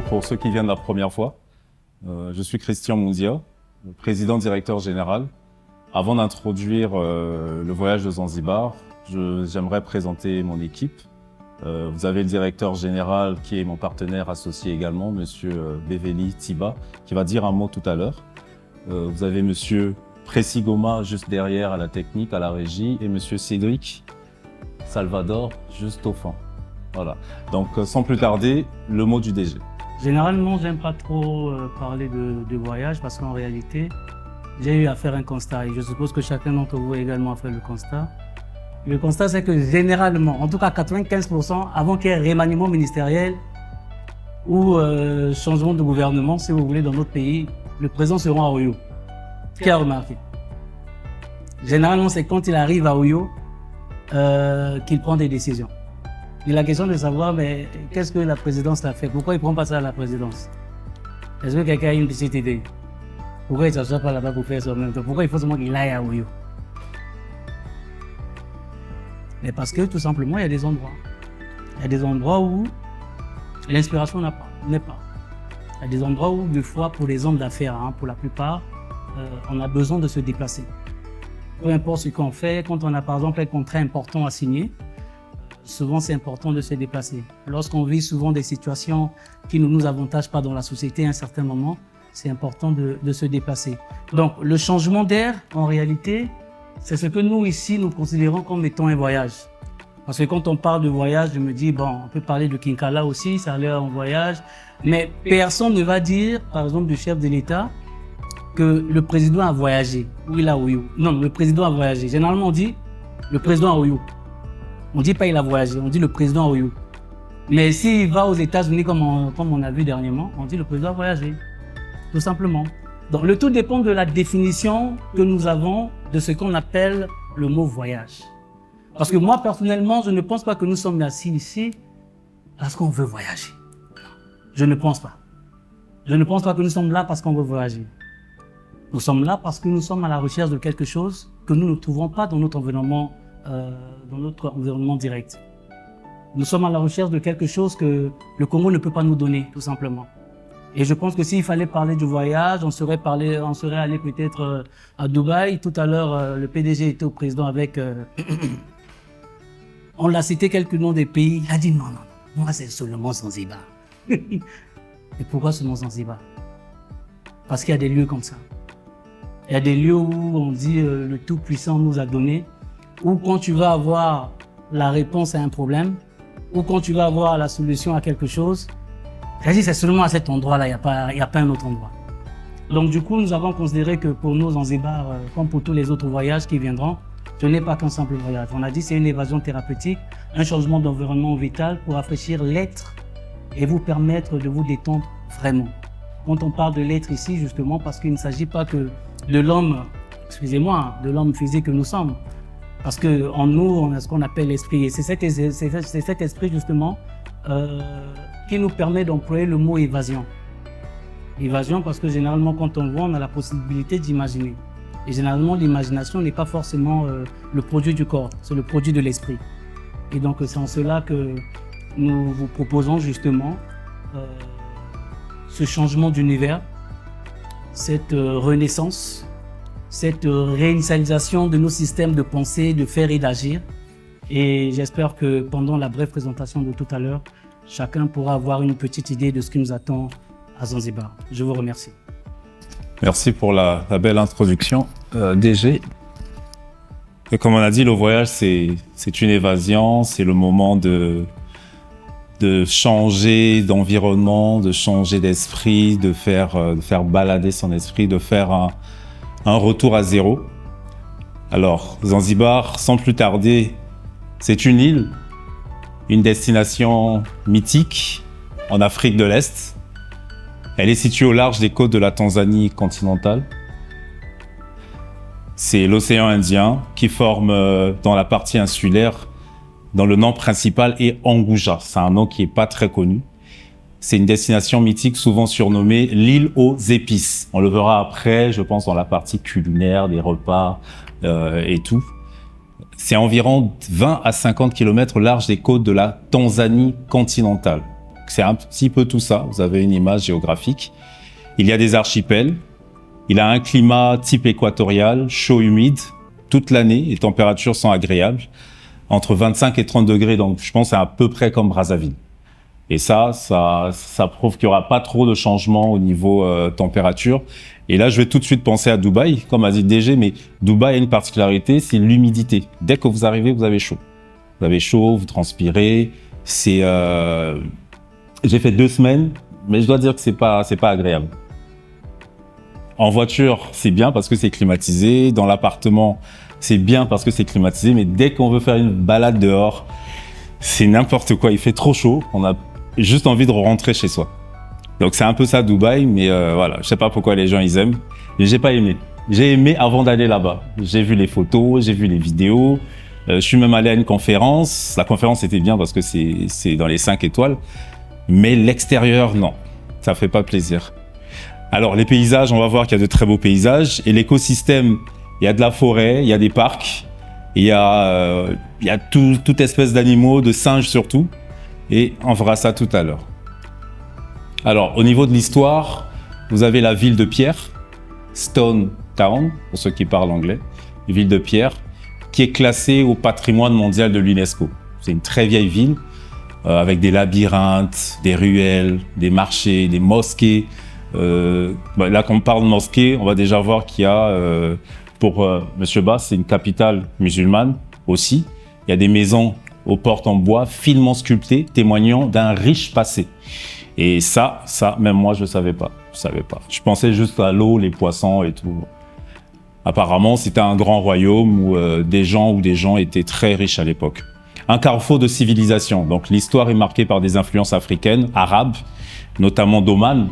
Bonjour pour ceux qui viennent la première fois. Je suis Christian Moundia, président directeur général. Avant d'introduire le voyage de Zanzibar, j'aimerais présenter mon équipe. Vous avez le directeur général qui est mon partenaire associé également, monsieur Beveli Tiba, qui va dire un mot tout à l'heure. Vous avez monsieur Précy Goma juste derrière à la technique, à la régie, et monsieur Cédric Salvador juste au fond. Voilà. Donc sans plus tarder, le mot du DG. Généralement, j'aime pas trop parler de voyage parce qu'en réalité, j'ai eu à faire un constat et je suppose que chacun d'entre vous a également fait le constat. Le constat, c'est que généralement, en tout cas 95%, avant qu'il y ait remaniement ministériel ou changement de gouvernement, si vous voulez, dans notre pays, le président sera à Oyo. Qui a remarqué? Généralement, c'est quand il arrive à Oyo qu'il prend des décisions. Et la question de savoir, mais qu'est-ce que la présidence l'a fait? Pourquoi il ne prend pas ça à la présidence? Est-ce que quelqu'un a une petite idée? Pourquoi il ne s'assoit pas là-bas pour faire ça en même temps? Pourquoi il faut seulement qu'il aille à Oyo? Mais parce que tout simplement, il y a des endroits. Il y a des endroits où l'inspiration n'est pas. Il y a des endroits où, des fois, pour les hommes d'affaires, pour la plupart, on a besoin de se déplacer. Peu importe ce qu'on fait, quand on a par exemple un contrat important à signer, souvent c'est important de se déplacer. Lorsqu'on vit souvent des situations qui ne nous avantagent pas dans la société à un certain moment, c'est important de se déplacer. Donc le changement d'air, en réalité, c'est ce que nous ici, nous considérons comme étant un voyage. Parce que quand on parle de voyage, je me dis, bon, on peut parler de Kinkala aussi, ça a l'air en voyage, mais personne ne va dire, par exemple, du chef de l'État, que le président a voyagé, ou il a Oyo. Non, le président a voyagé. Généralement, on dit, le président a Oyo. On ne dit pas il a voyagé, on dit le président a Oyo. Mais s'il va aux États-Unis, comme on a vu dernièrement, on dit le président a voyagé. Tout simplement. Donc le tout dépend de la définition que nous avons de ce qu'on appelle le mot voyage. Parce que moi, personnellement, je ne pense pas que nous sommes assis ici parce qu'on veut voyager. Je ne pense pas. Je ne pense pas que nous sommes là parce qu'on veut voyager. Nous sommes là parce que nous sommes à la recherche de quelque chose que nous ne trouvons pas dans notre environnement direct. Nous sommes à la recherche de quelque chose que le Congo ne peut pas nous donner, tout simplement. Et je pense que s'il fallait parler du voyage, on serait allé peut-être à Dubaï. Tout à l'heure, le PDG était au président avec... on l'a cité quelques noms des pays. Il a dit non, moi c'est seulement Zanzibar. Et pourquoi seulement Zanzibar? Parce qu'il y a des lieux comme ça. Il y a des lieux où on dit le Tout-Puissant nous a donné, ou quand tu vas avoir la réponse à un problème, ou quand tu vas avoir la solution à quelque chose, c'est seulement à cet endroit-là, il n'y a pas un autre endroit. Donc du coup, nous avons considéré que pour nous, Zanzibar, comme pour tous les autres voyages qui viendront, ce n'est pas qu'un simple voyage. On a dit c'est une évasion thérapeutique, un changement d'environnement vital pour rafraîchir l'être et vous permettre de vous détendre vraiment. Quand on parle de l'être ici, justement, parce qu'il ne s'agit pas que de l'homme, excusez-moi, de l'homme physique que nous sommes. Parce qu'en nous, on a ce qu'on appelle l'esprit. Et c'est cet esprit, justement, qui nous permet d'employer le mot évasion. Évasion parce que généralement, quand on voit, on a la possibilité d'imaginer. Et généralement, l'imagination n'est pas forcément le produit du corps, c'est le produit de l'esprit. Et donc, c'est en cela que nous vous proposons justement ce changement d'univers, cette renaissance, cette réinitialisation de nos systèmes de pensée, de faire et d'agir. Et j'espère que pendant la brève présentation de tout à l'heure, chacun pourra avoir une petite idée de ce qui nous attend à Zanzibar. Je vous remercie. Merci pour la belle introduction, DG. Et comme on a dit, le voyage, c'est une évasion, c'est le moment de changer d'environnement, de changer d'esprit, de faire balader son esprit, de faire un retour à zéro. Alors, Zanzibar, sans plus tarder, c'est une île, une destination mythique en Afrique de l'Est. Elle est située au large des côtes de la Tanzanie continentale. C'est l'océan Indien qui forme dans la partie insulaire, dans le nom principal est Anguja. C'est un nom qui n'est pas très connu. C'est une destination mythique souvent surnommée l'île aux épices. On le verra après, je pense, dans la partie culinaire, des repas et tout. C'est environ 20 à 50 km large des côtes de la Tanzanie continentale. c'est un petit peu tout ça. Vous avez une image géographique. Il y a des archipels. Il a un climat type équatorial, chaud, humide, toute l'année. Les températures sont agréables, entre 25 et 30 degrés. Donc, je pense que c'est à peu près comme Brazzaville. Et ça prouve qu'il n'y aura pas trop de changements au niveau température. Et là, je vais tout de suite penser à Dubaï, comme a dit le DG, mais Dubaï a une particularité, c'est l'humidité. Dès que vous arrivez, vous avez chaud. Vous avez chaud, vous transpirez. J'ai fait 2 semaines, mais je dois dire que c'est pas agréable. En voiture, c'est bien parce que c'est climatisé. Dans l'appartement, c'est bien parce que c'est climatisé. Mais dès qu'on veut faire une balade dehors, c'est n'importe quoi. Il fait trop chaud. On a juste envie de rentrer chez soi. Donc c'est un peu ça Dubaï, mais voilà, je sais pas pourquoi les gens ils aiment. Mais j'ai pas aimé. J'ai aimé avant d'aller là-bas. J'ai vu les photos, j'ai vu les vidéos. Je suis même allé à une conférence. La conférence était bien parce que c'est dans les 5 étoiles. Mais l'extérieur, non. Ça fait pas plaisir. Alors, les paysages, on va voir qu'il y a de très beaux paysages. Et l'écosystème, il y a de la forêt, il y a des parcs. Il y a toute espèce d'animaux, de singes surtout. Et on verra ça tout à l'heure. Alors, au niveau de l'histoire, vous avez la ville de pierre, Stone Town, pour ceux qui parlent anglais, une ville de pierre, qui est classée au patrimoine mondial de l'UNESCO. C'est une très vieille ville, avec des labyrinthes, des ruelles, des marchés, des mosquées. Là, quand on parle de mosquée, on va déjà voir qu'il y a, pour Monsieur Bass, c'est une capitale musulmane aussi. Il y a des maisons aux portes en bois, finement sculptées, témoignant d'un riche passé. Et ça, même moi, je savais pas. Je pensais juste à l'eau, les poissons et tout. Apparemment, c'était un grand royaume où des gens étaient très riches à l'époque. Un carrefour de civilisation. Donc, l'histoire est marquée par des influences africaines, arabes, notamment d'Oman.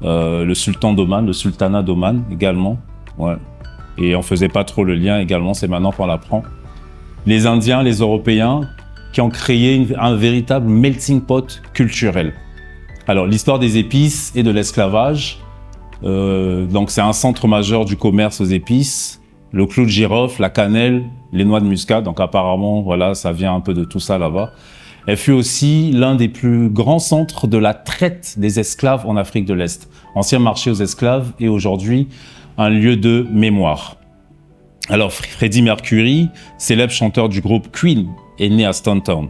Le sultan d'Oman, le sultanat d'Oman également. Ouais. Et on faisait pas trop le lien également, c'est maintenant qu'on l'apprend. Les Indiens, les Européens, qui ont créé un véritable melting pot culturel. Alors, l'histoire des épices et de l'esclavage. Donc, c'est un centre majeur du commerce aux épices. Le clou de girofle, la cannelle, les noix de muscade. Donc, apparemment, voilà, ça vient un peu de tout ça là-bas. Elle fut aussi l'un des plus grands centres de la traite des esclaves en Afrique de l'Est. Ancien marché aux esclaves et aujourd'hui un lieu de mémoire. Alors Freddie Mercury, célèbre chanteur du groupe Queen, est né à Stone Town.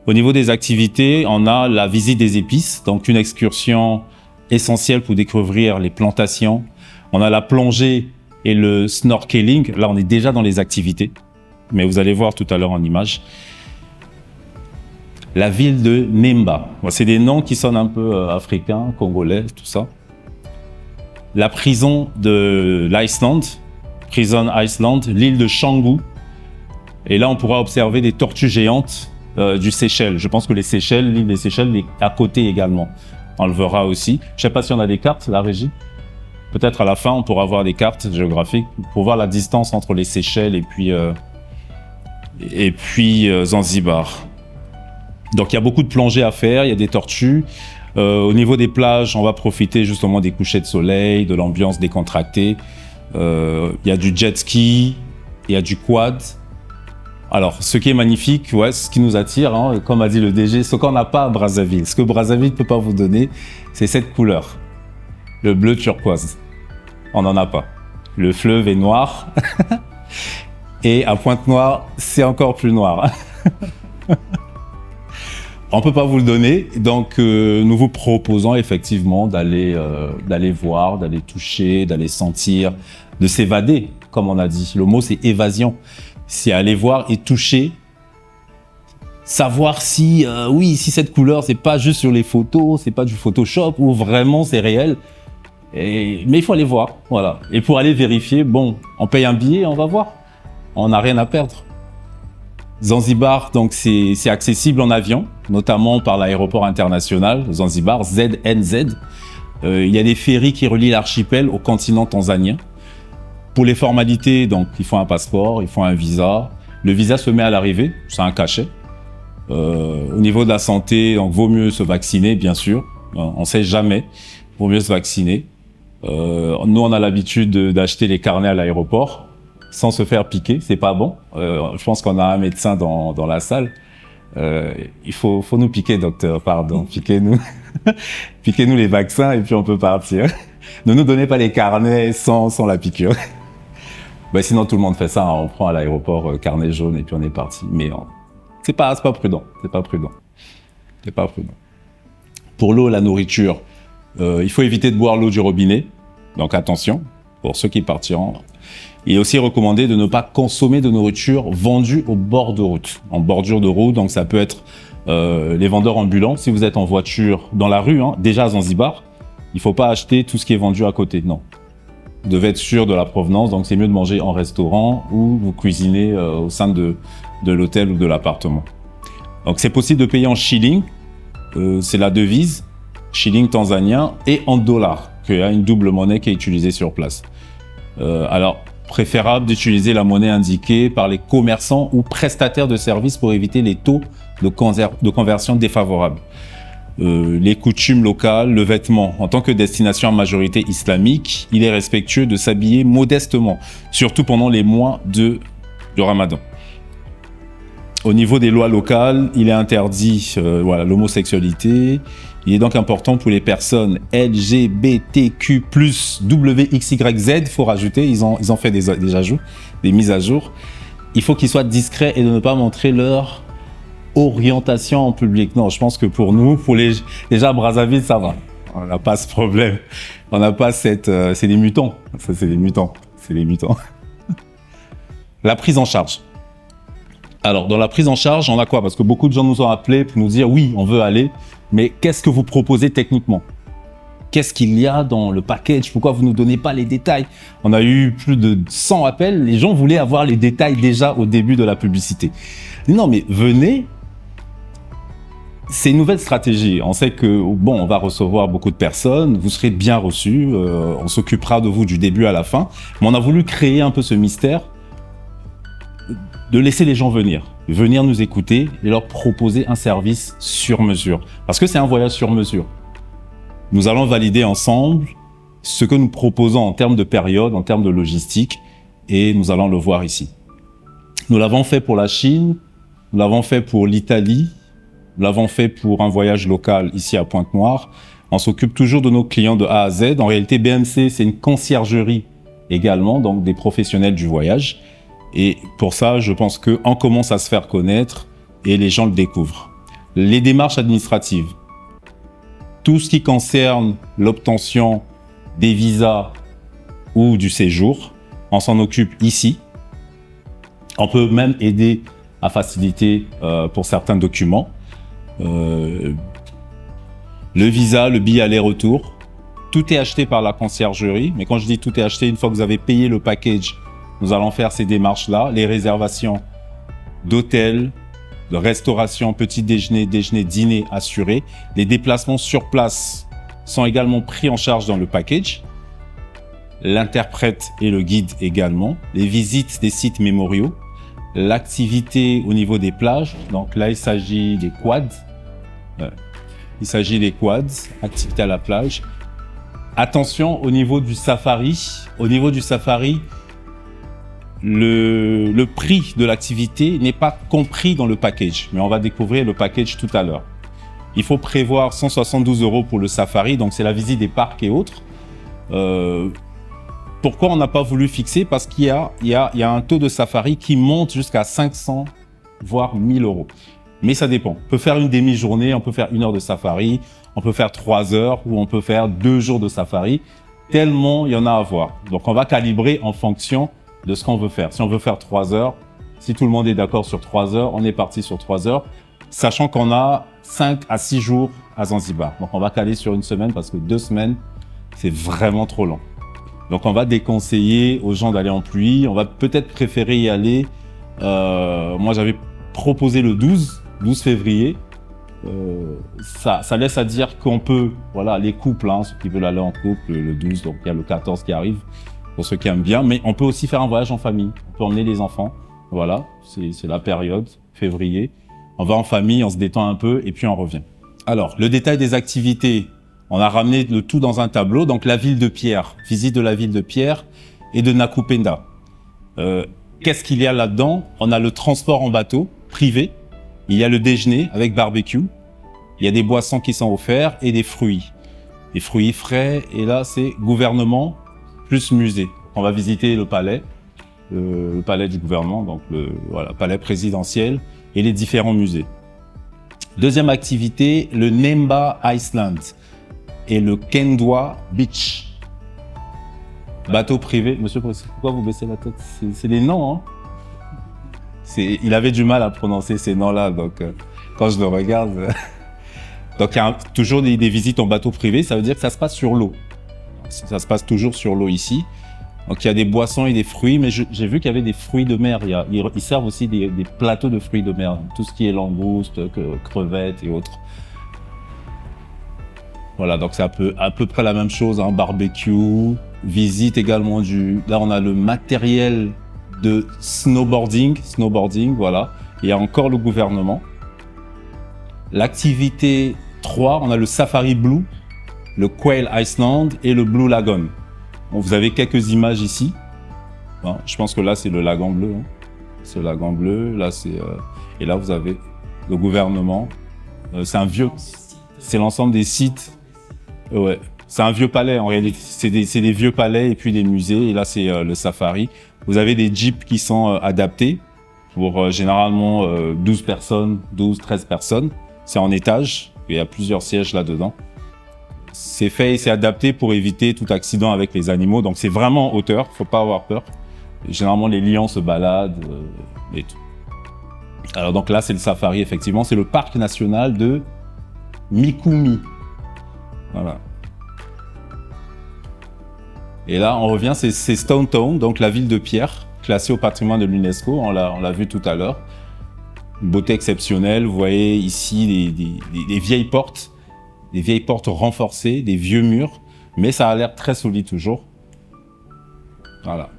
Au niveau des activités, on a la visite des épices, donc une excursion essentielle pour découvrir les plantations. On a la plongée et le snorkeling. Là, on est déjà dans les activités, mais vous allez voir tout à l'heure en image. La ville de Nemba. C'est des noms qui sonnent un peu africains, congolais, tout ça. La prison de l'Iceland, Prison Iceland, l'île de Canggu. Et là, on pourra observer des tortues géantes du Seychelles. Je pense que l'île des Seychelles est à côté également. On le verra aussi. Je ne sais pas si on a des cartes, la régie. Peut-être à la fin, on pourra avoir des cartes géographiques pour voir la distance entre les Seychelles et puis Zanzibar. Donc, il y a beaucoup de plongées à faire, il y a des tortues. Au niveau des plages, on va profiter justement des couchers de soleil, de l'ambiance décontractée. Il y a du jet ski, il y a du quad. Alors, ce qui est magnifique, ouais, ce qui nous attire, hein, comme a dit le DG, ce qu'on n'a pas à Brazzaville, ce que Brazzaville ne peut pas vous donner, c'est cette couleur, le bleu turquoise. On n'en a pas. Le fleuve est noir et à Pointe-Noire, c'est encore plus noir. On ne peut pas vous le donner, donc nous vous proposons effectivement d'aller voir, d'aller toucher, d'aller sentir, de s'évader, comme on a dit. Le mot, c'est évasion. C'est aller voir et toucher, savoir si, si cette couleur, c'est pas juste sur les photos, c'est pas du Photoshop, ou vraiment c'est réel. Mais il faut aller voir, voilà. Et pour aller vérifier, bon, on paye un billet, on va voir. On n'a rien à perdre. Zanzibar, donc c'est accessible en avion, notamment par l'aéroport international Zanzibar, ZNZ. Il y a des ferries qui relient l'archipel au continent tanzanien. Pour les formalités, donc il faut un passeport, il faut un visa. Le visa se met à l'arrivée, c'est un cachet. Au niveau de la santé, donc vaut mieux se vacciner, bien sûr. On ne sait jamais, vaut mieux se vacciner. Nous, on a l'habitude d'acheter les carnets à l'aéroport sans se faire piquer, c'est pas bon. Je pense qu'on a un médecin dans la salle. Il faut nous piquer, docteur, pardon, piquez-nous, piquez-nous les vaccins et puis on peut partir. Ne nous donnez pas les carnets sans la piqûre. Ben, sinon tout le monde fait ça, hein. On prend à l'aéroport carnet jaune et puis on est parti. Mais c'est pas prudent, c'est pas prudent. Pour l'eau, la nourriture, il faut éviter de boire l'eau du robinet. Donc attention, pour ceux qui partiront. Il est aussi recommandé de ne pas consommer de nourriture vendue au bord de route. En bordure de route, donc ça peut être les vendeurs ambulants. Si vous êtes en voiture dans la rue, hein, déjà à Zanzibar, il ne faut pas acheter tout ce qui est vendu à côté. Non. Vous devez être sûr de la provenance, donc c'est mieux de manger en restaurant ou vous cuisinez au sein de l'hôtel ou de l'appartement. Donc c'est possible de payer en shilling, c'est la devise, shilling tanzanien, et en dollars, qu'il y a une double monnaie qui est utilisée sur place. Alors, préférable d'utiliser la monnaie indiquée par les commerçants ou prestataires de services pour éviter les taux de conversion défavorables. Les coutumes locales, le vêtement. En tant que destination à majorité islamique, il est respectueux de s'habiller modestement, surtout pendant les mois du Ramadan. Au niveau des lois locales, il est interdit l'homosexualité. Il est donc important pour les personnes LGBTQ+, WXYZ, faut rajouter, ils ont fait des ajouts, des mises à jour. Il faut qu'ils soient discrets et de ne pas montrer leur orientation en public. Non, je pense que pour nous, déjà à Brazzaville, ça va. On n'a pas ce problème. On n'a pas c'est des mutants. Ça, c'est des mutants. La prise en charge. Alors, dans la prise en charge, on a quoi? Parce que beaucoup de gens nous ont appelés pour nous dire, oui, on veut aller, mais qu'est-ce que vous proposez techniquement? Qu'est-ce qu'il y a dans le package? Pourquoi vous ne nous donnez pas les détails? On a eu plus de 100 appels. Les gens voulaient avoir les détails déjà au début de la publicité. Non, mais venez. C'est une nouvelle stratégie. On sait que, bon, on va recevoir beaucoup de personnes. Vous serez bien reçus. On s'occupera de vous du début à la fin. Mais on a voulu créer un peu ce mystère de laisser les gens venir nous écouter et leur proposer un service sur mesure. Parce que c'est un voyage sur mesure. Nous allons valider ensemble ce que nous proposons en termes de période, en termes de logistique, et nous allons le voir ici. Nous l'avons fait pour la Chine, nous l'avons fait pour l'Italie, nous l'avons fait pour un voyage local ici à Pointe-Noire. On s'occupe toujours de nos clients de A à Z. En réalité, BMC, c'est une conciergerie également, donc des professionnels du voyage. Et pour ça, je pense qu'on commence à se faire connaître et les gens le découvrent. Les démarches administratives. Tout ce qui concerne l'obtention des visas ou du séjour, on s'en occupe ici. On peut même aider à faciliter pour certains documents. Le visa, le billet aller-retour, tout est acheté par la conciergerie. Mais quand je dis tout est acheté, une fois que vous avez payé le package, nous allons faire ces démarches-là, les réservations d'hôtels, de restauration, petit déjeuner, dîner assurés. Les déplacements sur place sont également pris en charge dans le package. L'interprète et le guide également. Les visites des sites mémoriaux. L'activité au niveau des plages. Donc là, il s'agit des quads. Activité à la plage. Attention au niveau du safari. Au niveau du safari, le prix de l'activité n'est pas compris dans le package, mais on va découvrir le package tout à l'heure. Il faut prévoir 172 € pour le safari, donc c'est la visite des parcs et autres. Pourquoi on n'a pas voulu fixer? Parce qu'il y a un taux de safari qui monte jusqu'à 500, voire 1000 €. Mais ça dépend. On peut faire une demi-journée, on peut faire 1 heure de safari, on peut faire 3 heures ou on peut faire 2 jours de safari. Tellement il y en a à voir. Donc on va calibrer en fonction de ce qu'on veut faire. Si on veut faire 3 heures, si tout le monde est d'accord sur 3 heures, on est parti sur 3 heures, sachant qu'on a 5 à 6 jours à Zanzibar. Donc on va caler sur une semaine parce que 2 semaines, c'est vraiment trop long. Donc on va déconseiller aux gens d'aller en pluie. On va peut-être préférer y aller. Moi j'avais proposé le 12 février. Ça laisse à dire qu'on peut, voilà, les couples, hein, ceux qui veulent aller en couple, le 12, donc il y a le 14 qui arrive. Pour ceux qui aiment bien, mais on peut aussi faire un voyage en famille. On peut emmener les enfants. Voilà, c'est la période, février. On va en famille, on se détend un peu et puis on revient. Alors, le détail des activités. On a ramené le tout dans un tableau. Donc, la ville de Pierre, visite de la ville de Pierre et de Nakupenda. Qu'est-ce qu'il y a là-dedans? On a le transport en bateau privé. Il y a le déjeuner avec barbecue. Il y a des boissons qui sont offertes et des fruits. Des fruits frais. Et là, c'est gouvernement plus musée. On va visiter le palais du gouvernement, donc le palais présidentiel et les différents musées. Deuxième activité, le Nemba Iceland et le Kendwa Beach. Bateau privé. Monsieur, pourquoi vous baissez la tête? C'est des noms, hein? Il avait du mal à prononcer ces noms-là, donc quand je le regarde. Donc il y a toujours des visites en bateau privé, ça veut dire que ça se passe sur l'eau. Ça se passe toujours sur l'eau ici. Donc il y a des boissons et des fruits, mais j'ai vu qu'il y avait des fruits de mer. Ils servent aussi des plateaux de fruits de mer, tout ce qui est langoustes, crevettes et autres. Voilà, donc c'est à peu près la même chose, hein, barbecue, visite également Là on a le matériel de snowboarding, voilà. Il y a encore le gouvernement. L'activité 3, on a le Safari Blue, le Quail Iceland et le Blue Lagoon. Bon, vous avez quelques images ici. Bon, je pense que là, c'est le lagon bleu. Hein. C'est le lagon bleu. Là, et là, vous avez le gouvernement. C'est l'ensemble des sites. Ouais. C'est un vieux palais, en réalité. C'est des vieux palais et puis des musées. Et là, c'est le safari. Vous avez des jeeps qui sont adaptés pour généralement 12 personnes, 12, 13 personnes. C'est en étage. Il y a plusieurs sièges là-dedans. C'est fait et c'est adapté pour éviter tout accident avec les animaux. Donc, c'est vraiment en hauteur. Faut pas avoir peur. Généralement, les lions se baladent et tout. Alors, donc là, c'est le safari, effectivement. C'est le parc national de Mikumi. Voilà. Et là, on revient, c'est Stone Town, donc la ville de pierre, classée au patrimoine de l'UNESCO. On l'a vu tout à l'heure. Une beauté exceptionnelle. Vous voyez ici des vieilles portes. Des vieilles portes renforcées, des vieux murs. Mais ça a l'air très solide toujours. Voilà.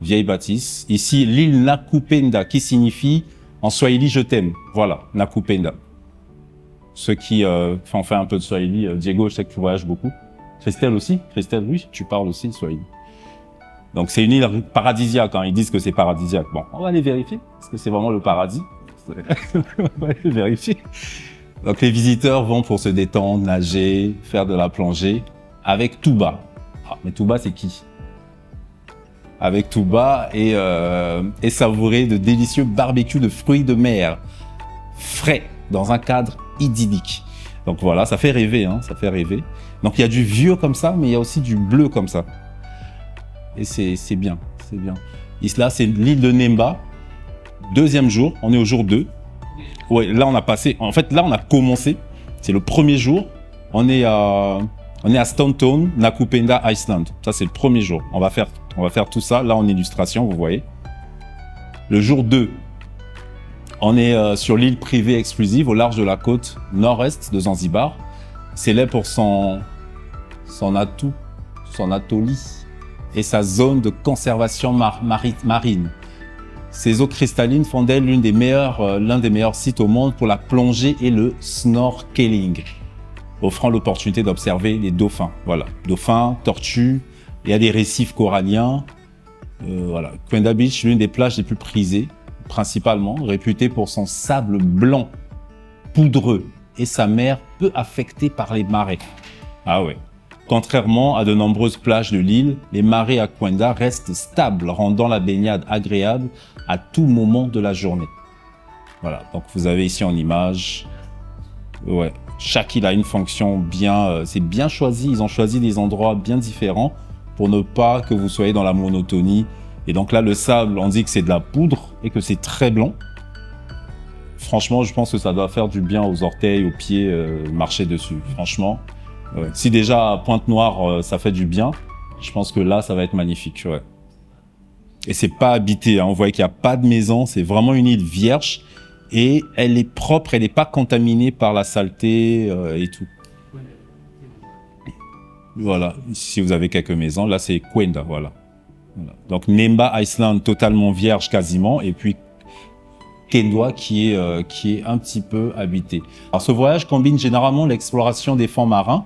Vieille bâtisse. Ici, l'île Nakupenda, qui signifie en swahili « je t'aime ». Voilà, Nakupenda. Ceux qui font un peu de swahili, Diego, je sais que tu voyages beaucoup. Christelle aussi. Christelle, oui, tu parles aussi le swahili. Donc c'est une île paradisiaque, hein. Ils disent que c'est paradisiaque. Bon, on va aller vérifier. Est-ce que c'est vraiment le paradis? On va aller vérifier. Donc les visiteurs vont pour se détendre, nager, faire de la plongée avec Touba. Ah, mais Touba, c'est qui? Avec Touba et savourer de délicieux barbecues de fruits de mer frais dans un cadre idyllique. Donc voilà, ça fait rêver, hein, ça fait rêver. Donc il y a du vieux comme ça, mais il y a aussi du bleu comme ça. Et c'est bien, c'est bien. Et là, c'est l'île de Nemba. Deuxième jour, on est au jour 2. Ouais, là on a passé, en fait là on a commencé, c'est le premier jour, on est à Stone Town, Nakupenda Iceland. Ça c'est le premier jour. On va faire tout ça, là en illustration, vous voyez. Le jour 2, on est sur l'île privée exclusive au large de la côte nord-est de Zanzibar. Célèbre pour son atolli et sa zone de conservation marine. Ces eaux cristallines font d'elle l'un des meilleurs sites au monde pour la plongée et le snorkeling, offrant l'opportunité d'observer les dauphins. Voilà, dauphins, tortues, il y a des récifs coralliens. Voilà, Quenda Beach, l'une des plages les plus prisées, principalement réputée pour son sable blanc, poudreux et sa mer peu affectée par les marées. Ah ouais. Contrairement à de nombreuses plages de l'île, les marées à Quenda restent stables, rendant la baignade agréable à tout moment de la journée. Voilà, donc vous avez ici en image, ouais, chaque île a une fonction bien, c'est bien choisi, ils ont choisi des endroits bien différents pour ne pas que vous soyez dans la monotonie. Et donc là, le sable, on dit que c'est de la poudre et que c'est très blanc. Franchement, je pense que ça doit faire du bien aux orteils, aux pieds, marcher dessus, franchement. Ouais. Si déjà à Pointe-Noire, ça fait du bien, je pense que là, ça va être magnifique. Ouais. Et c'est pas habité, hein. On voit qu'il n'y a pas de maison, c'est vraiment une île vierge et elle est propre, elle n'est pas contaminée par la saleté et tout. Voilà, si vous avez quelques maisons, là c'est Quenda, voilà. Donc Nemba Iceland totalement vierge quasiment, et puis Kendwa qui est un petit peu habité. Alors ce voyage combine généralement l'exploration des fonds marins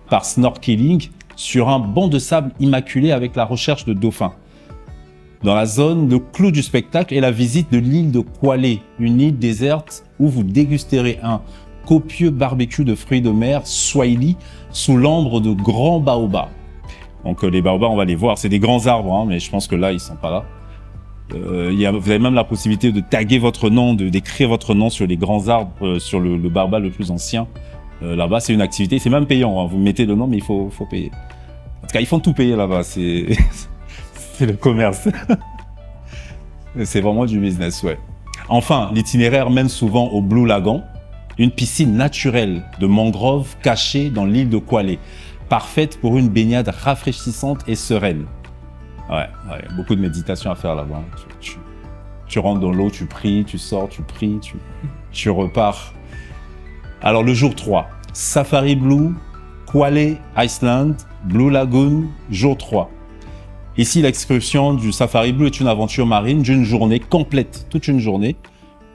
par snorkeling sur un banc de sable immaculé avec la recherche de dauphins. Dans la zone, le clou du spectacle est la visite de l'île de Kwale, une île déserte où vous dégusterez un copieux barbecue de fruits de mer swahili sous l'ombre de grands baobabs. Donc les baobabs, on va les voir, c'est des grands arbres, hein, mais je pense que là, ils sont pas là. Vous avez même la possibilité de taguer votre nom, d'écrire votre nom sur les grands arbres, sur le baobab le plus ancien. Là-bas, c'est une activité, c'est même payant, hein. Vous mettez le nom, mais il faut payer. En tout cas, ils font tout payer là-bas, c'est le commerce. C'est vraiment du business, ouais. Enfin, l'itinéraire mène souvent au Blue Lagoon, une piscine naturelle de mangroves cachée dans l'île de Kwale, parfaite pour une baignade rafraîchissante et sereine. Ouais, beaucoup de méditation à faire là-bas. Tu rentres dans l'eau, tu pries, tu sors, tu pries, tu repars. Alors le jour 3, Safari Blue, Kwale Island, Blue Lagoon, jour 3. Ici, l'excursion du Safari Blue est une aventure marine d'une journée complète, toute une journée,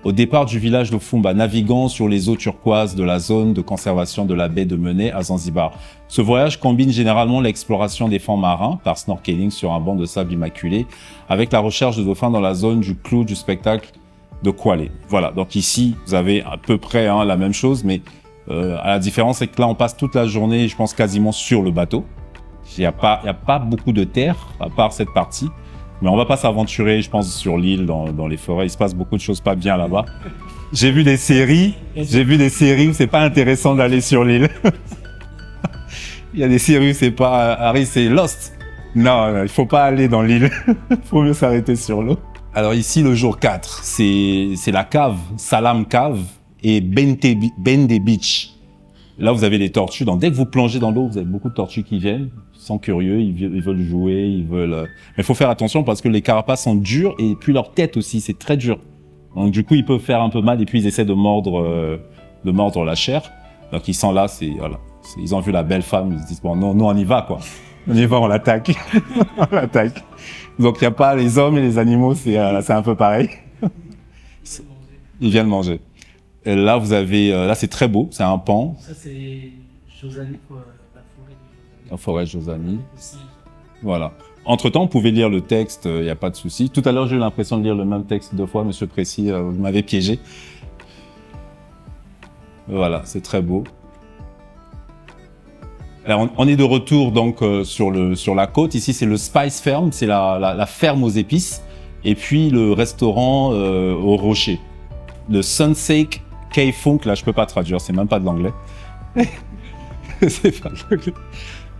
au départ du village de Fumba, naviguant sur les eaux turquoises de la zone de conservation de la baie de Mené à Zanzibar. Ce voyage combine généralement l'exploration des fonds marins par snorkeling sur un banc de sable immaculé avec la recherche de dauphins dans la zone du clou du spectacle de Kwale. Voilà, donc ici, vous avez à peu près la même chose, mais la différence, c'est que là, on passe toute la journée, je pense, quasiment sur le bateau. Il n'y a pas beaucoup de terre, à part cette partie. Mais on va pas s'aventurer, je pense, sur l'île, dans les forêts. Il se passe beaucoup de choses pas bien là-bas. J'ai vu des séries où c'est pas intéressant d'aller sur l'île. Il y a des séries où c'est pas, Harry, c'est Lost. Non, il faut pas aller dans l'île. Il faut mieux s'arrêter sur l'eau. Alors ici, le jour 4, c'est la cave, Salam Cave et Bende Beach. Là, vous avez les tortues. Donc, dès que vous plongez dans l'eau, vous avez beaucoup de tortues qui viennent. Ils sont curieux, ils veulent jouer, ils veulent... Mais il faut faire attention parce que les carapaces sont dures et puis leur tête aussi, c'est très dur. Donc, du coup, ils peuvent faire un peu mal et puis ils essaient de mordre la chair. Donc, ils sont là, voilà. Ils ont vu la belle femme, ils se disent, bon, non, on y va, quoi. On y va, on l'attaque. On l'attaque. Donc, il n'y a pas les hommes et les animaux, c'est un peu pareil. Ils viennent manger. Et là, vous avez, là, c'est très beau, c'est un pan. Ça, c'est Josani, la forêt Josani. Voilà. Entre-temps, vous pouvez lire le texte, il n'y a pas de souci. Tout à l'heure, j'ai eu l'impression de lire le même texte 2 fois, Monsieur Précy, vous m'avez piégé. Voilà, c'est très beau. Alors, on est de retour donc sur la côte. Ici, c'est le Spice Farm, c'est la ferme aux épices. Et puis, le restaurant au rocher. Le Sunsake K-Funk, là, je peux pas traduire, c'est même pas de l'anglais. C'est pas de l'anglais.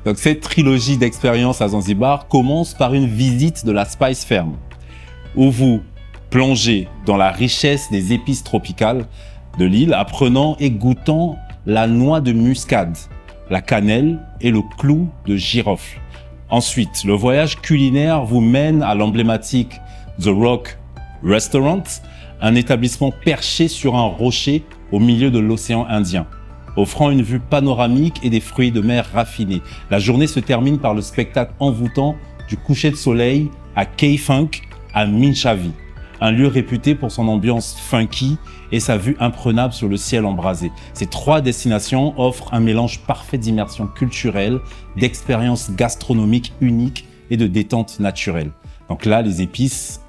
Donc, cette trilogie d'expériences à Zanzibar commence par une visite de la Spice Farm, où vous plongez dans la richesse des épices tropicales de l'île, apprenant et goûtant la noix de muscade, la cannelle et le clou de girofle. Ensuite, le voyage culinaire vous mène à l'emblématique The Rock Restaurant, un établissement perché sur un rocher au milieu de l'océan Indien, offrant une vue panoramique et des fruits de mer raffinés. La journée se termine par le spectacle envoûtant du coucher de soleil à K-Funk à Minchavi, un lieu réputé pour son ambiance funky et sa vue imprenable sur le ciel embrasé. Ces 3 destinations offrent un mélange parfait d'immersion culturelle, d'expériences gastronomiques uniques et de détente naturelle. Donc là, les épices,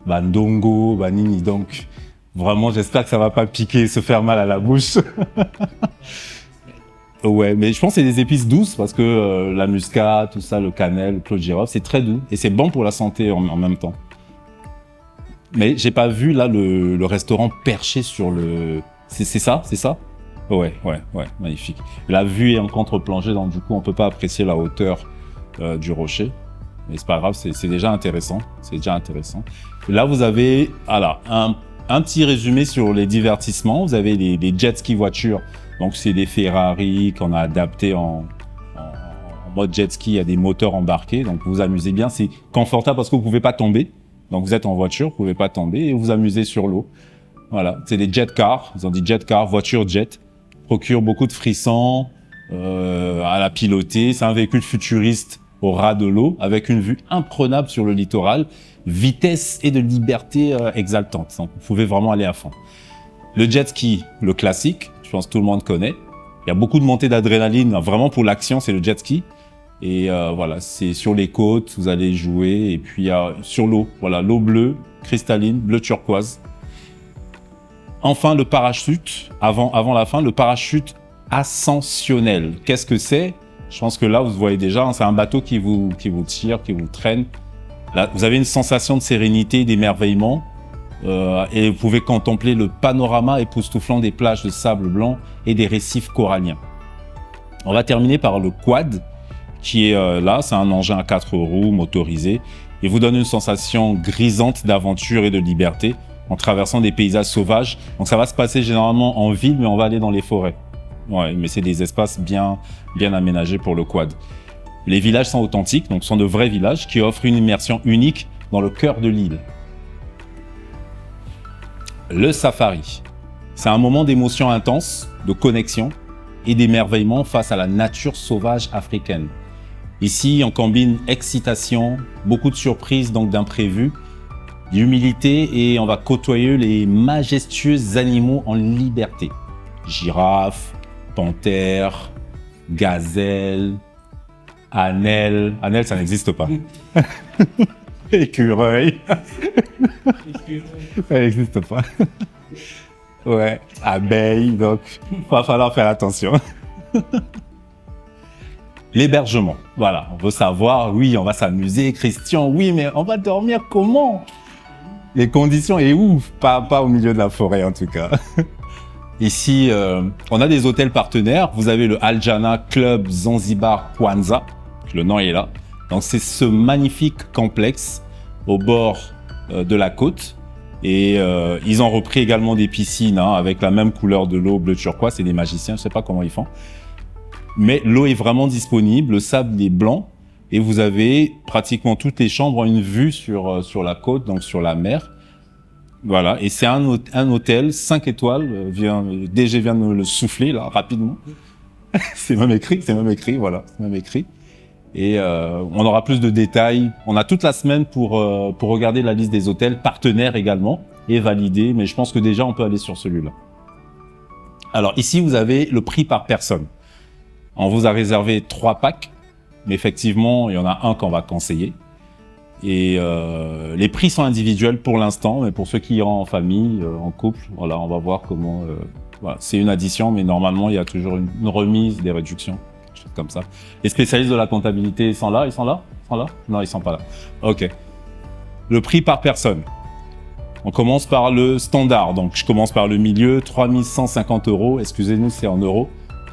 Ndongo, Nini, donc vraiment, j'espère que ça va pas piquer, se faire mal à la bouche. Ouais, mais je pense que c'est des épices douces parce que la muscade, tout ça, le cannelle, le clou de girofle, c'est très doux et c'est bon pour la santé en même temps. Mais j'ai pas vu là le restaurant perché sur le... C'est ça? Ouais, magnifique. La vue est en contre-plongée, donc du coup, on peut pas apprécier la hauteur du rocher. Mais c'est pas grave, c'est déjà intéressant. C'est déjà intéressant. Et là, vous avez un petit résumé sur les divertissements. Vous avez les jet ski voitures. Donc, c'est des Ferrari qu'on a adaptés en mode jet ski. Il y a des moteurs embarqués. Donc, vous vous amusez bien. C'est confortable parce que vous pouvez pas tomber. Donc, vous êtes en voiture, vous pouvez pas tomber et vous vous amusez sur l'eau. Voilà. C'est des jet cars. Ils ont dit jet car, voiture jet. Procure beaucoup de frissons à la piloter. C'est un véhicule futuriste au ras de l'eau, avec une vue imprenable sur le littoral, vitesse et de liberté exaltante. Donc, vous pouvez vraiment aller à fond. Le jet ski, le classique, je pense que tout le monde connaît. Il y a beaucoup de montées d'adrénaline, vraiment pour l'action, c'est le jet ski. Et voilà, c'est sur les côtes, vous allez jouer. Et puis sur l'eau, voilà, l'eau bleue, cristalline, bleu turquoise. Enfin, le parachute, avant la fin, le parachute ascensionnel. Qu'est-ce que c'est? Je pense que là, vous voyez déjà, hein, c'est un bateau qui vous tire, qui vous traîne. Là, vous avez une sensation de sérénité, d'émerveillement. Et vous pouvez contempler le panorama époustouflant des plages de sable blanc et des récifs coralliens. On va terminer par le quad, qui est là, c'est un engin à 4 roues motorisé. Il vous donne une sensation grisante d'aventure et de liberté en traversant des paysages sauvages. Donc ça va se passer généralement en ville, mais on va aller dans les forêts. Ouais, mais c'est des espaces bien aménagés pour le quad. Les villages sont authentiques, donc sont de vrais villages qui offrent une immersion unique dans le cœur de l'île. Le safari, c'est un moment d'émotion intense, de connexion et d'émerveillement face à la nature sauvage africaine. Ici, on combine excitation, beaucoup de surprises, donc d'imprévus, d'humilité, et on va côtoyer les majestueux animaux en liberté. Girafes, panthères, gazelles, ânelles. Ânelles, ça n'existe pas. Écureuil. Ça n'existe pas. Ouais, abeilles, donc va falloir faire attention. L'hébergement, voilà, on veut savoir, oui, on va s'amuser, Christian, oui, mais on va dormir comment? Les conditions et où? Pas au milieu de la forêt en tout cas. Ici, on a des hôtels partenaires. Vous avez le Al Jannah Club Zanzibar Kwanza, le nom est là. Donc c'est ce magnifique complexe au bord de la côte. Et ils ont repris également des piscines hein, avec la même couleur de l'eau bleu turquoise. C'est des magiciens, je ne sais pas comment ils font. Mais l'eau est vraiment disponible, le sable est blanc. Et vous avez pratiquement toutes les chambres ont une vue sur la côte, donc sur la mer. Voilà, et c'est un hôtel 5 étoiles, DG vient de me le souffler là, rapidement. c'est même écrit, voilà, c'est même écrit. Et on aura plus de détails. On a toute la semaine pour regarder la liste des hôtels partenaires également et valider, mais je pense que déjà on peut aller sur celui-là. Alors ici, vous avez le prix par personne. On vous a réservé 3 packs, mais effectivement, il y en a un qu'on va conseiller. Et les prix sont individuels pour l'instant, mais pour ceux qui iront en famille, en couple, voilà, on va voir comment... voilà. C'est une addition, mais normalement, il y a toujours une remise, des réductions, des choses comme ça. Les spécialistes de la comptabilité, ils sont là? Ils sont là? Non, ils sont pas là. Ok. Le prix par personne. On commence par le standard. Donc, je commence par le milieu, 3 150 €. Excusez-nous, c'est en euros.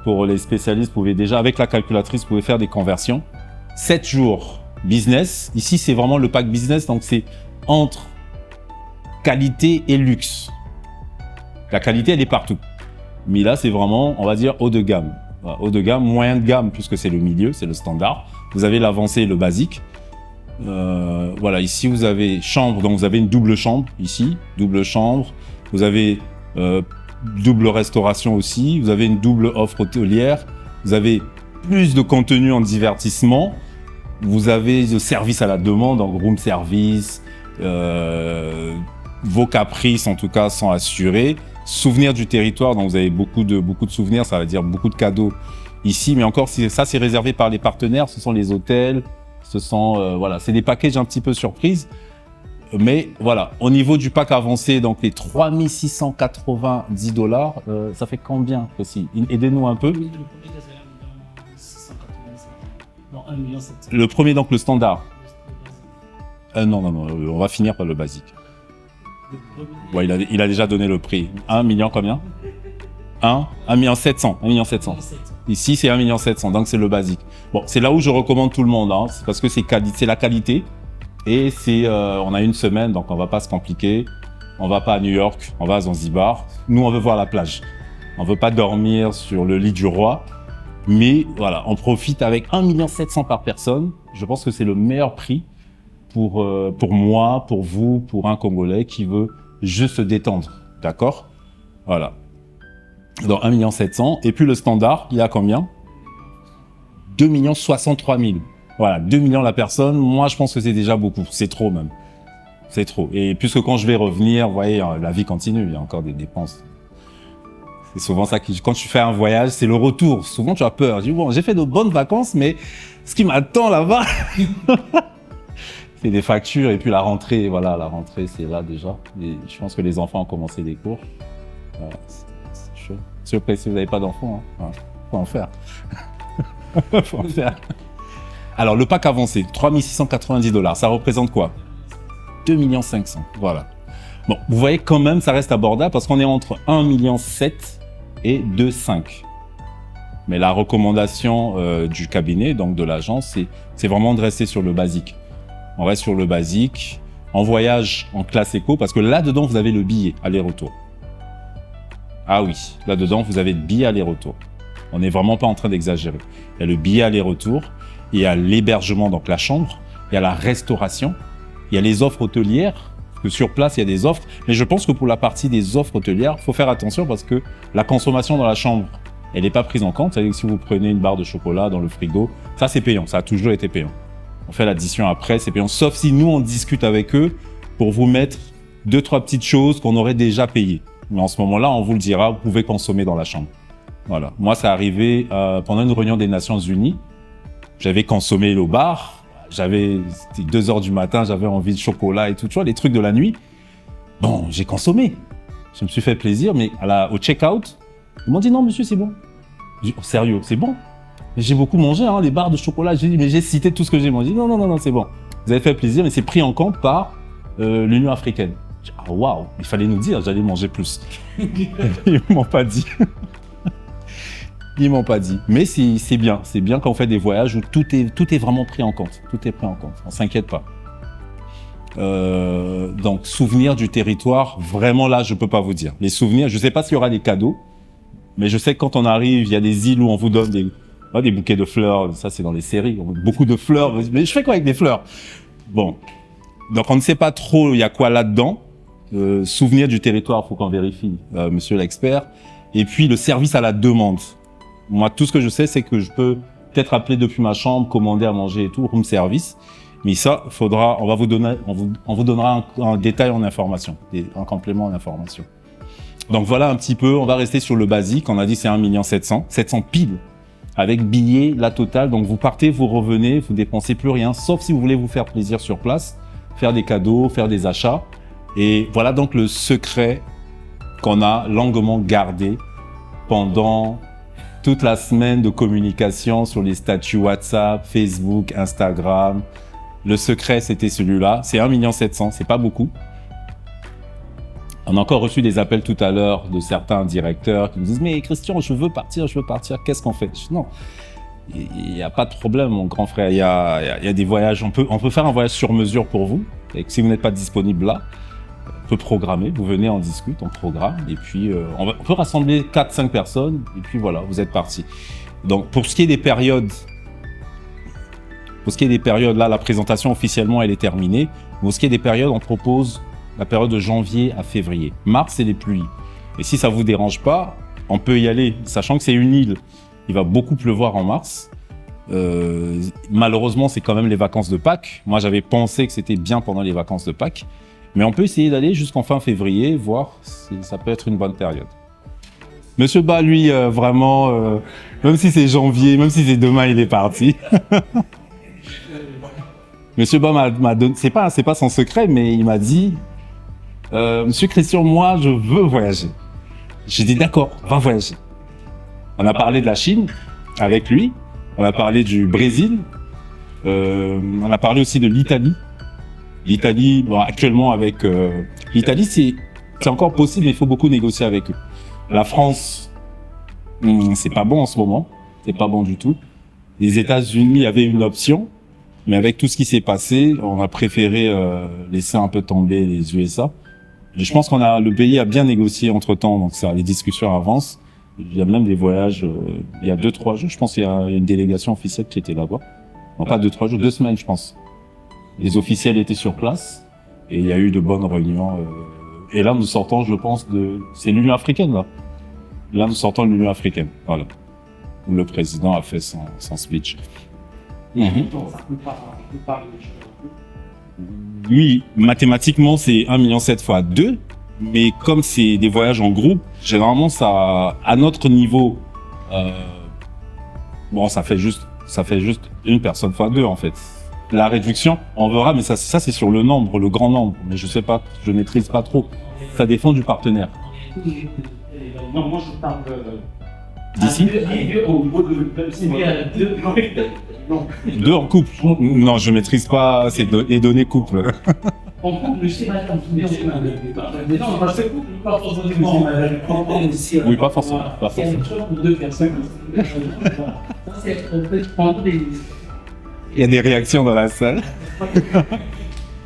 Pour les spécialistes, vous pouvez déjà, avec la calculatrice, vous pouvez faire des conversions. 7 jours. Business, ici c'est vraiment le pack business, donc c'est entre qualité et luxe. La qualité elle est partout, mais là c'est vraiment, on va dire, haut de gamme. Voilà, haut de gamme, moyen de gamme, puisque c'est le milieu, c'est le standard. Vous avez l'avancé et le basique. Voilà, ici vous avez chambre, donc vous avez une double chambre, ici, double chambre. Vous avez double restauration aussi, vous avez une double offre hôtelière, vous avez plus de contenu en divertissement. Vous avez le service à la demande, donc room service, vos caprices en tout cas sont assurés. Souvenirs du territoire, donc vous avez beaucoup de souvenirs, ça veut dire beaucoup de cadeaux ici. Mais encore, ça c'est réservé par les partenaires, ce sont les hôtels, ce sont voilà, c'est des packages un petit peu surprises. Mais voilà, au niveau du pack avancé, donc les 3 690 $, ça fait combien aussi? Aidez-nous un peu. Le premier, donc le standard. Non, on va finir par le basique. Ouais, il a déjà donné le prix. 1 million combien? 1 700 000. Ici, c'est 1 700 000, donc c'est le basique. Bon, c'est là où je recommande tout le monde, hein, parce que c'est la qualité. Et on a une semaine, donc on va pas se compliquer. On va pas à New York, on va à Zanzibar. Nous, on veut voir la plage. On veut pas dormir sur le lit du roi. Mais voilà, on profite avec 1 700 000 par personne. Je pense que c'est le meilleur prix pour moi, pour vous, pour un Congolais qui veut juste se détendre. D'accord? Voilà. Donc 1 700 000. Et puis le standard, il y a combien? 2 63 000. Voilà, 2 millions la personne. Moi, je pense que c'est déjà beaucoup. C'est trop même. C'est trop. Et puisque quand je vais revenir, vous voyez, la vie continue. Il y a encore des dépenses. C'est souvent ça qui, quand tu fais un voyage, c'est le retour. Souvent, tu as peur. Je dis, bon, j'ai fait de bonnes vacances, mais ce qui m'attend là-bas, c'est des factures et puis la rentrée. Voilà, la rentrée, c'est là déjà. Et je pense que les enfants ont commencé des cours. C'est chaud. Surtout si vous n'avez pas d'enfants, hein. Faut en faire. Faut en faire. Alors, le pack avancé, 3 690 $. Ça représente quoi? 2 500 000. Voilà. Bon, vous voyez quand même, ça reste abordable parce qu'on est entre 1,7 million et 2,5 millions. Mais la recommandation du cabinet, donc de l'agence, c'est vraiment de rester sur le basique. On reste sur le basique, en voyage en classe éco, parce que là-dedans, vous avez le billet aller-retour. Ah oui, là-dedans, vous avez le billet aller-retour. On n'est vraiment pas en train d'exagérer. Il y a le billet aller-retour, il y a l'hébergement, donc la chambre, il y a la restauration, il y a les offres hôtelières, parce que sur place, il y a des offres. Mais je pense que pour la partie des offres hôtelières, il faut faire attention parce que la consommation dans la chambre, elle n'est pas prise en compte. C'est-à-dire que si vous prenez une barre de chocolat dans le frigo, ça c'est payant, ça a toujours été payant. On fait l'addition après, c'est payant. Sauf si nous, on discute avec eux pour vous mettre 2-3 petites choses qu'on aurait déjà payées. Mais en ce moment-là, on vous le dira, vous pouvez consommer dans la chambre. Voilà. Moi, ça arrivé pendant une réunion des Nations Unies. J'avais consommé au bar. C'était 2 heures du matin, j'avais envie de chocolat et tout, tu vois, les trucs de la nuit. Bon, j'ai consommé. Je me suis fait plaisir, mais au check-out, ils m'ont dit non, monsieur, c'est bon. J'ai dit, oh, sérieux, c'est bon. Mais j'ai beaucoup mangé, hein, les barres de chocolat. J'ai dit, mais j'ai cité tout ce que j'ai mangé. Non, c'est bon. Vous avez fait plaisir, mais c'est pris en compte par l'Union africaine. J'ai dit, ah waouh, il fallait nous dire, j'allais manger plus. Ils m'ont pas dit. Ils m'ont pas dit. Mais c'est bien quand on fait des voyages où tout est vraiment pris en compte. Tout est pris en compte. On s'inquiète pas. Donc, souvenirs du territoire, vraiment là, je peux pas vous dire. Les souvenirs, je sais pas s'il y aura des cadeaux, mais je sais que quand on arrive, il y a des îles où on vous donne des bouquets de fleurs. Ça, c'est dans les séries. Beaucoup de fleurs. Mais je fais quoi avec des fleurs? Bon. Donc, on ne sait pas trop il y a quoi là-dedans. Souvenirs du territoire, faut qu'on vérifie, monsieur l'expert. Et puis, le service à la demande. Moi, tout ce que je sais, c'est que je peux peut-être appeler depuis ma chambre, commander à manger et tout, room service. Mais ça, on vous donnera un détail en information, un complément en information. Donc voilà un petit peu, on va rester sur le basique. On a dit c'est 1 700 piles avec billets, la totale. Donc vous partez, vous revenez, vous dépensez plus rien, sauf si vous voulez vous faire plaisir sur place, faire des cadeaux, faire des achats. Et voilà donc le secret qu'on a longuement gardé pendant toute la semaine de communication sur les statuts WhatsApp, Facebook, Instagram. Le secret, c'était celui-là. C'est 1 700 000, c'est pas beaucoup. On a encore reçu des appels tout à l'heure de certains directeurs qui nous disent « Mais Christian, je veux partir, qu'est-ce qu'on fait ?» Je dis « Non, il n'y a pas de problème, mon grand frère. Il y a des voyages, on peut faire un voyage sur mesure pour vous. Et si vous n'êtes pas disponible là, on peut programmer, vous venez, on discute, on programme, et puis on peut rassembler 4-5 personnes, et puis voilà, vous êtes partis. Donc pour ce qui est des périodes, là, la présentation officiellement, elle est terminée. Pour ce qui est des périodes, on propose la période de janvier à février. Mars, c'est les pluies. Et si ça vous dérange pas, on peut y aller, sachant que c'est une île. Il va beaucoup pleuvoir en mars. Malheureusement, c'est quand même les vacances de Pâques. Moi, j'avais pensé que c'était bien pendant les vacances de Pâques. Mais on peut essayer d'aller jusqu'en fin février, voir si ça peut être une bonne période. Monsieur Ba, lui, vraiment, même si c'est janvier, même si c'est demain, il est parti. Monsieur Ba m'a donné, c'est pas son secret, mais il m'a dit, Monsieur Christian, moi, je veux voyager. J'ai dit, d'accord, on va voyager. On a parlé de la Chine avec lui, on a parlé du Brésil, on a parlé aussi de l'Italie. L'Italie, bon, actuellement avec l'Italie, c'est encore possible, mais il faut beaucoup négocier avec eux. La France, c'est pas bon en ce moment, c'est pas bon du tout. Les États-Unis avaient une option, mais avec tout ce qui s'est passé, on a préféré laisser un peu tomber les USA. Et je pense le pays a bien négocié entre temps, donc ça, les discussions avancent. Il y a même des voyages, il y a 2-3 jours, je pense qu'il y a une délégation officielle qui était là-bas. Non, pas 2-3 jours, 2 semaines, je pense. Les officiels étaient sur place et il y a eu de bonnes réunions. Et là, nous sortons, je pense, c'est l'Union africaine, là. Là, nous sortons de l'Union africaine, voilà. Où le président a fait son speech. Oui, mathématiquement, c'est 1,7 million fois 2, Mais comme c'est des voyages en groupe, généralement, ça, à notre niveau, bon, ça fait juste une personne fois deux, en fait. La réduction, on verra, mais ça c'est sur le nombre, le grand nombre. Mais je sais pas, je maîtrise pas trop. Ça dépend du partenaire. Non, moi je parle D'ici au niveau de deux. Non. Deux en couple. Non, je maîtrise pas les données couple. En couple, je sais pas comme tu dis, non, parce que pas forcément. Oui, pas forcément. Pas C'est une forcément. chose pour deux personnes. Ça, c'est on peut prendre des. Il y a des réactions dans la salle.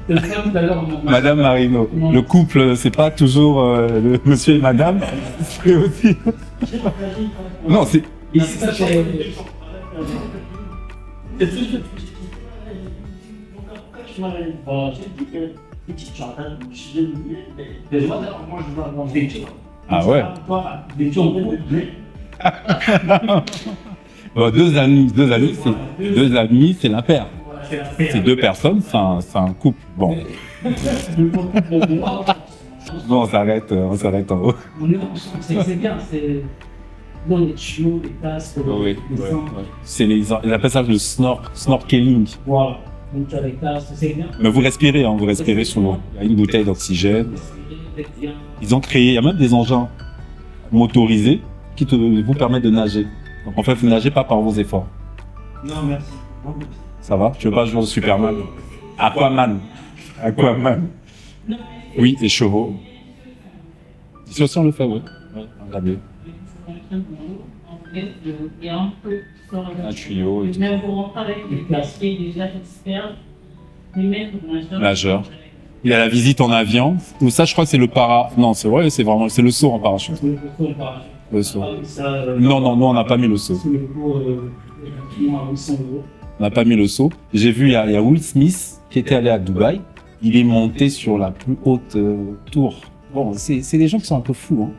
Tout à l'heure, Madame Marino, le couple, c'est pas toujours le monsieur et madame. C'est aussi. Non, c'est. Ici, ça c'est. Ah ouais. Bon, deux amis, c'est l'impair. C'est deux personnes, c'est un couple. Bon. Bon, on s'arrête en haut. C'est bien, c'est dans les tuyaux, les tasses, Oui, les ouais, sangs. ouais. Ils appellent ça le snorkeling. Voilà. Donc tu as les tasses, c'est bien. Mais vous respirez sous l'eau. Il y a une bouteille d'oxygène. Ils ont créé, il y a même des engins motorisés qui vous permettent de nager. Donc en fait, vous ne nagez pas par vos efforts. Non, merci. Ça va? Tu veux pas jouer au Superman? Aquaman. Oui, les chevaux. Ici aussi on le fait, oui. Regardez. Un tuyau et tout. Même pour rentrer avec les glaciers déjà experts, les maîtres nageurs. Nageur. Il y a la visite en avion. Ou ça, je crois que c'est le Non, c'est vrai, c'est le saut en parachute. Le saut. Non, nous, on n'a pas mis le saut. On n'a pas mis le saut. J'ai vu, il y a Will Smith qui était allé à Dubaï. Il est monté sur la plus haute tour. Bon, c'est des gens qui sont un peu fous. Hein.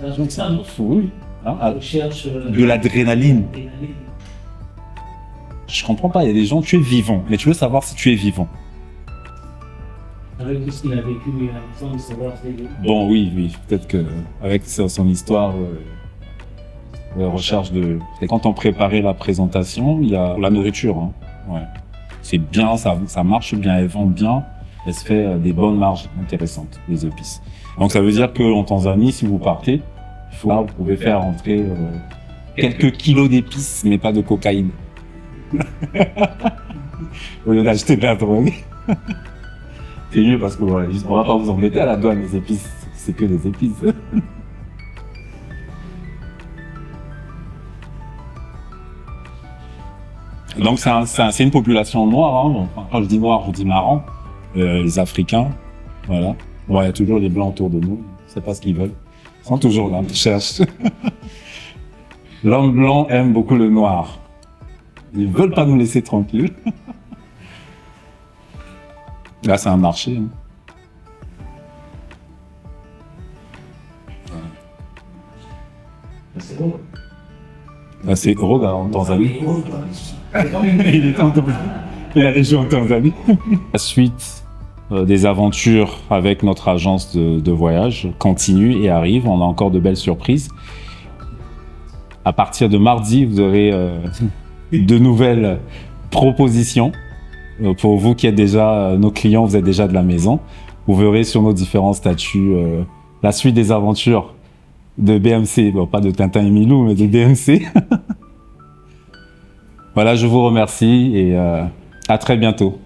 Des gens qui sont un peu fous, oui. Hein, de l'adrénaline. Je comprends pas, il y a des gens, tu es vivant, mais tu veux savoir si tu es vivant. Avec tout ce qu'il a vécu, il a besoin de savoir. Bon, oui, peut-être que avec son histoire, la recherche de. Et quand on préparait la présentation, il y a la nourriture. Hein. Ouais. C'est bien, ça marche bien, elle vend bien, elle se fait des bonnes marges intéressantes, les épices. Donc ça veut dire qu'en Tanzanie, si vous partez, là, vous pouvez faire entrer quelques kilos d'épices, mais pas de cocaïne. Au lieu d'acheter de la drogue. C'est mieux parce que voilà, on va pas vous embêter à la douane, les épices, c'est que des épices. Donc c'est une population noire, hein. Enfin, quand je dis noir, je dis marrant, les Africains, voilà. Bon, il y a toujours les blancs autour de nous, je sais pas ce qu'ils veulent. Ils sont toujours là, ils cherchent. L'homme blanc aime beaucoup le noir. Ils veulent pas nous laisser tranquilles. Là, c'est un marché. Hein. C'est bon. Là, c'est Roga en Tanzanie. Il est en Tanzanie. Il a région en Tanzanie. La suite des aventures avec notre agence de voyage continue et arrive. On a encore de belles surprises. À partir de mardi, vous aurez de nouvelles propositions. Pour vous qui êtes déjà nos clients, vous êtes déjà de la maison. Vous verrez sur nos différents statuts la suite des aventures de BMC. Bon, pas de Tintin et Milou, mais de BMC. Voilà, je vous remercie et à très bientôt.